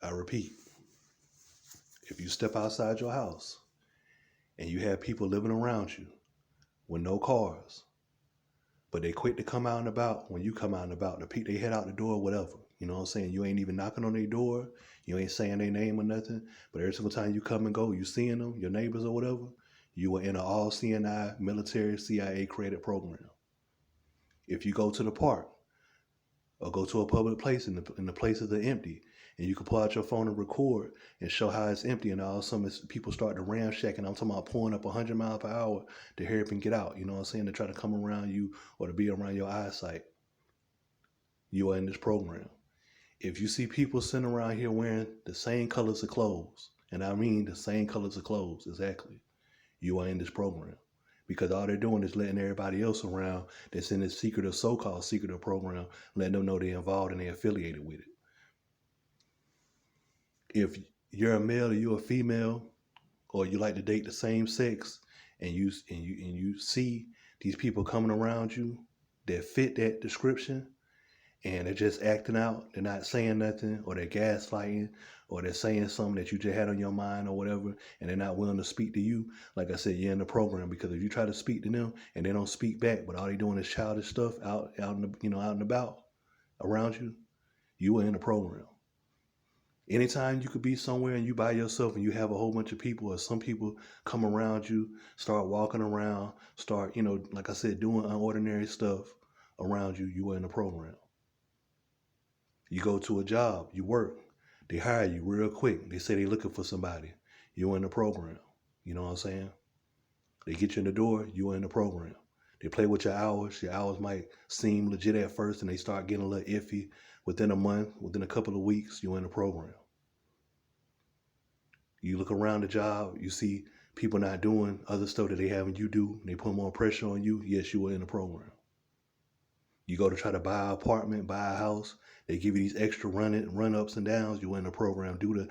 I repeat, if you step outside your house and you have people living around you with no cars, but they quick to come out and about when you come out and about, they head out the door, whatever. You know what I'm saying? You ain't even knocking on their door. You ain't saying their name or nothing. But every single time you come and go, you seeing them, your neighbors or whatever, you are in an all CNI military CIA created program. If you go to the park or go to a public place and the places are empty, and you can pull out your phone and record and show how it's empty, and all of a sudden people start to ramshack, and I'm talking about pulling up 100 miles per hour to hurry up and get out, you know what I'm saying, to try to come around you or to be around your eyesight. You are in this program. If you see people sitting around here wearing the same colors of clothes, and I mean the same colors of clothes, exactly, you are in this program. Because all they're doing is letting everybody else around that's in this secretive, so-called secretive program, letting them know they're involved and they're affiliated with it. If you're a male or you're a female, or you like to date the same sex, and you see these people coming around you that fit that description, and they're just acting out, they're not saying nothing, or they're gaslighting, or they're saying something that you just had on your mind or whatever, and they're not willing to speak to you, like I said, you're in the program. Because if you try to speak to them and they don't speak back, but all they doing is childish stuff out out and about around you, you are in the program. Anytime you could be somewhere and you by yourself and you have a whole bunch of people or some people come around you, start walking around, start, like I said, doing unordinary stuff around you, you are in the program. You go to a job, you work, they hire you real quick. They say they're looking for somebody. You're in the program. You know what I'm saying? They get you in the door, you're in the program. They play with your hours. Your hours might seem legit at first and they start getting a little iffy. Within a month, within a couple of weeks, you're in the program. You look around the job, you see people not doing other stuff that they having you do, and they put more pressure on you. Yes, you are in the program. You go to try to buy an apartment, buy a house, they give you these extra run ups and downs. You are in the program due to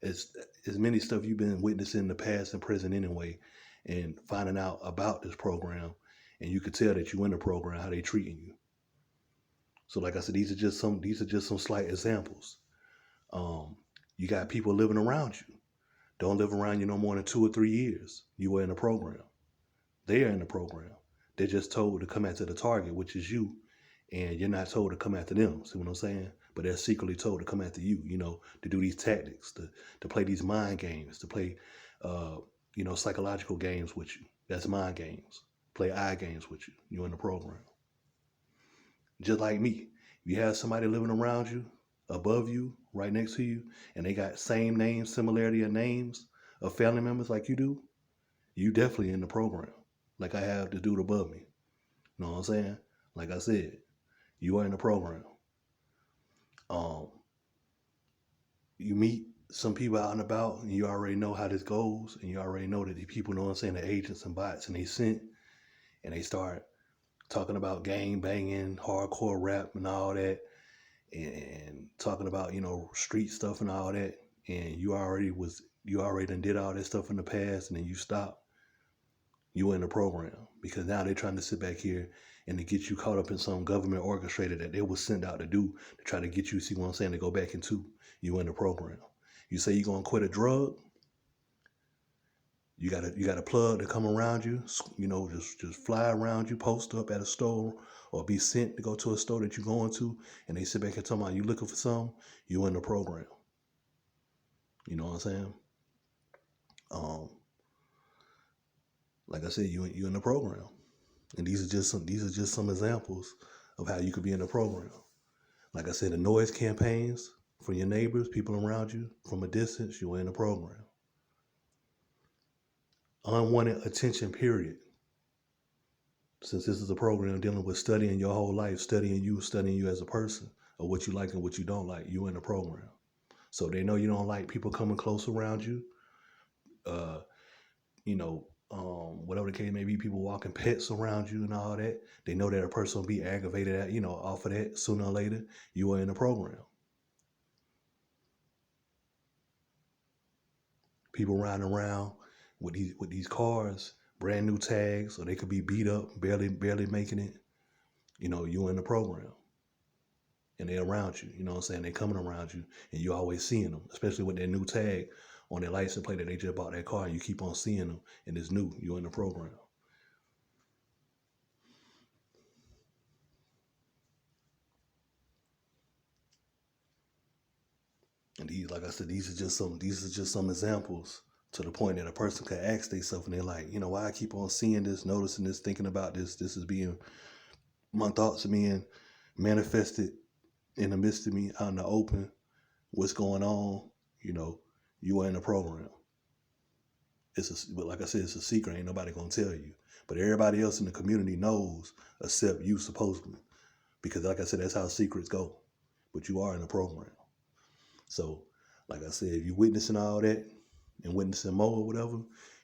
as many stuff you've been witnessing in the past and present anyway, and finding out about this program, and you could tell that you in the program, how they treating you. So like I said, these are just some slight examples. You got people living around you. Don't live around you no more than 2 or 3 years. You were in the program. They are in the program. They're just told to come after the target, which is you, and you're not told to come after them. See what I'm saying? But they're secretly told to come after you, to do these tactics, to play these mind games, to play, psychological games with you. That's mind games. Play eye games with you. You're in the program. Just like me. If you have somebody living around you, above you, right next to you, and they got same names, similarity of names of family members like you do, you definitely in the program. Like I have the dude above me. You know what I'm saying? Like I said, you are in the program. You meet some people out and about, and you already know how this goes, and you already know that the people, know what I'm saying, the agents and bots, and they sent, and they start talking about gang banging, hardcore rap, and all that, and talking about street stuff and all that, and you already done did all that stuff in the past, and then you stop. You in the program, because now they're trying to sit back here and to get you caught up in some government orchestrated that they was sent out to do to try to get you, see what I'm saying, to go back into. You in the program. You say you're gonna quit a drug, you got a plug to come around you, just fly around you, post up at a store, or be sent to go to a store that you're going to, and they sit back and talk about you looking for something. You in the program. You know what I'm saying? Like I said, you in the program, and these are just some examples of how you could be in the program. Like I said, the noise campaigns from your neighbors, people around you from a distance, you are in the program. Unwanted attention, period. Since this is a program dealing with studying your whole life, studying you as a person, or what you like and what you don't like, you in the program. So they know you don't like people coming close around you. Whatever the case may be, people walking pets around you and all that. They know that a person will be aggravated at, off of that sooner or later. You are in the program. People riding around with these cars, brand new tags, or they could be beat up, barely making it. You in the program. and they're around you. You know what I'm saying? They're coming around you, and you always seeing them, especially with their new tag on their license plate that they just bought that car. You keep on seeing them, and it's new. You're in the program. And these, like I said, these are just some examples to the point that a person could ask themselves, and they're like, you know, why I keep on seeing this, noticing this, thinking about this. This is being my thoughts are being manifested in the midst of me out in the open. What's going on? You know, you are in the program. But like I said, it's a secret. Ain't nobody gonna tell you. But everybody else in the community knows, except you supposedly, because like I said, that's how secrets go. But you are in the program. So, like I said, if you're witnessing all that and witnessing more or whatever,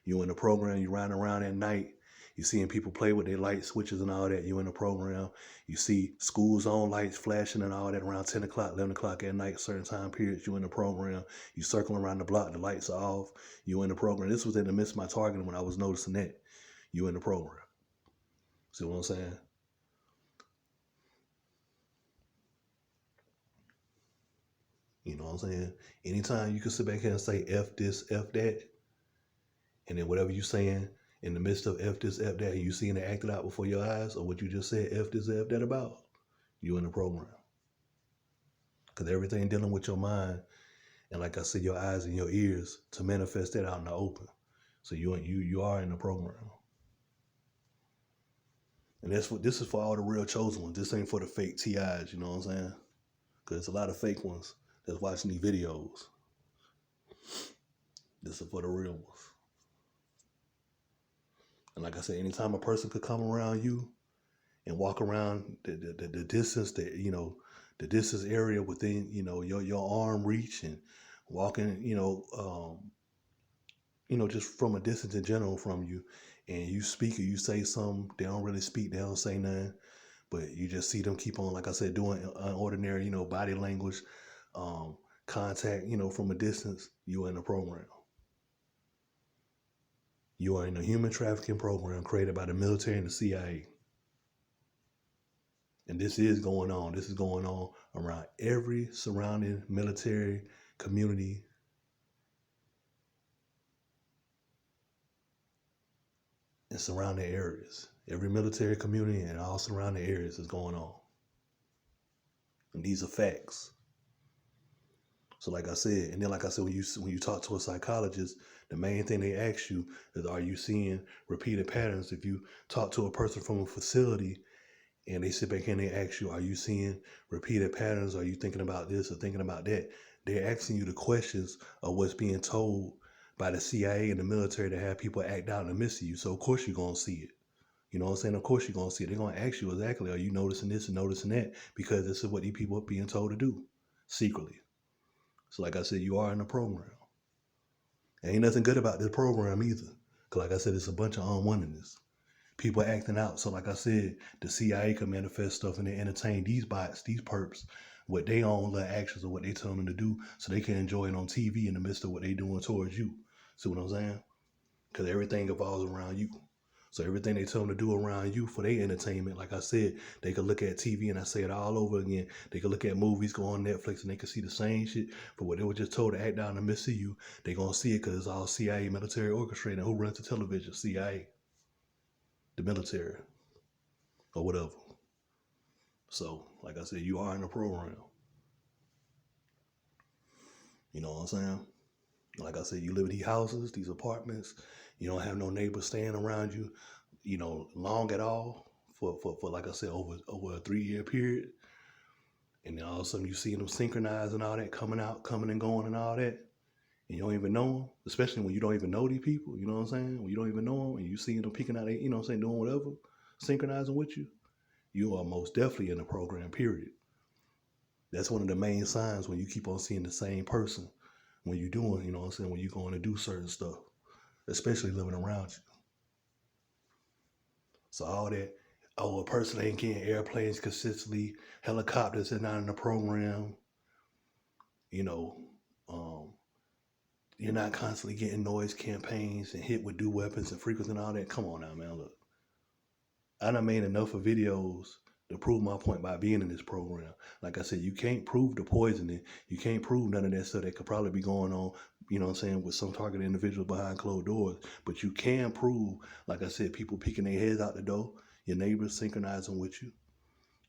you in the program. You riding around at night. You seeing people play with their light switches and all that. You in the program. You see school zone lights flashing and all that around 10 o'clock, 11 o'clock at night, certain time periods. You in the program. You circling around the block. The lights are off. You in the program. This was in the midst of my targeting when I was noticing that. You in the program. See what I'm saying? You know what I'm saying? Anytime you can sit back here and say F this, F that, and then whatever you saying in the midst of F this, F that, you seeing it acted out before your eyes, or what you just said F this, F that about, you in the program. Because everything dealing with your mind, and like I said, your eyes and your ears to manifest that out in the open. So you are in the program. And that's what this is for, all the real chosen ones. This ain't for the fake TIs, you know what I'm saying? Because there's a lot of fake ones that's watching these videos. This is for the real ones. And like I said, anytime a person could come around you and walk around the distance that, you know, the distance area within, you know, your arm reach, and walking, just from a distance in general from you, and you speak or you say something, they don't really speak, they don't say nothing, but you just see them keep on, like I said, doing unordinary, body language, contact, from a distance. You are in a program. You are in a human trafficking program created by the military and the CIA. And this is going on. This is going on around every surrounding military community and surrounding areas. Every military community and all surrounding areas is going on. And these are facts. So like I said, and then like I said, when you talk to a psychologist, the main thing they ask you is, are you seeing repeated patterns? If you talk to a person from a facility and they sit back and they ask you, are you seeing repeated patterns? Are you thinking about this or thinking about that? They're asking you the questions of what's being told by the CIA and the military to have people act out in the midst of you. So of course you're going to see it. You know what I'm saying? Of course you're going to see it. They're going to ask you exactly, are you noticing this and noticing that? Because this is what these people are being told to do secretly. So like I said, you are in the program. Ain't nothing good about this program either. Because like I said, it's a bunch of unwantedness. People acting out. So like I said, the CIA can manifest stuff and they entertain these bots, these perps, with their own little actions or what they tell them to do, so they can enjoy it on TV in the midst of what they doing towards you. See what I'm saying? Because everything evolves around you. So everything they tell them to do around you for their entertainment, like I said, they could look at TV, and I say it all over again. They could look at movies, go on Netflix, and they could see the same shit. But what they were just told to act down in the midst of you, they gonna see it because it's all CIA military orchestrated. Who runs the television? CIA, the military, or whatever. So, like I said, you are in the program. You know what I'm saying? Like I said, you live in these houses, these apartments. You don't have no neighbors staying around you, long at all for like I said, over a 3-year period. And then all of a sudden you see them synchronized and all that, coming out, coming and going and all that. And you don't even know them, especially when you don't even know these people. You know what I'm saying? When you don't even know them and you see them picking out, doing whatever, synchronizing with you, you are most definitely in the program, period. That's one of the main signs when you keep on seeing the same person when you're doing, when you're going to do certain stuff, especially living around you. So all that, a person ain't getting airplanes consistently, helicopters are not in the program, you know, um, you're not constantly getting noise campaigns and hit with do weapons and frequency and all that. Come on now, man, look. I done made enough of videos to prove my point by being in this program. Like I said, you can't prove the poisoning. You can't prove none of that stuff that could probably be going on, you know what I'm saying, with some targeted individuals behind closed doors. But you can prove, like I said, people peeking their heads out the door, your neighbors synchronizing with you.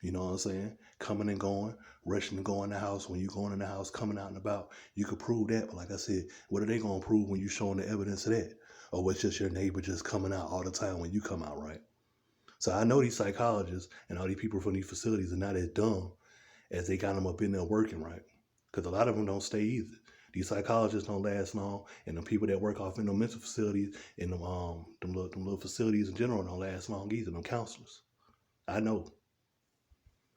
You know what I'm saying? Coming and going, rushing to go in the house. When you going in the house, coming out and about, you could prove that. But like I said, what are they going to prove when you showing the evidence of that? Or what's just your neighbor just coming out all the time when you come out, right? So I know these psychologists and all these people from these facilities are not as dumb as they got them up in there working, right? Because a lot of them don't stay either. These psychologists don't last long, and the people that work off in the mental facilities and them little facilities in general don't last long either. Them counselors, I know.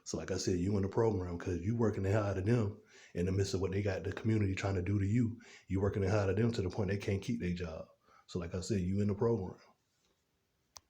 So like I said, you in the program because you working the hell out of them in the midst of what they got the community trying to do to you. You working the hell out of them to the point they can't keep their job. So like I said, you in the program.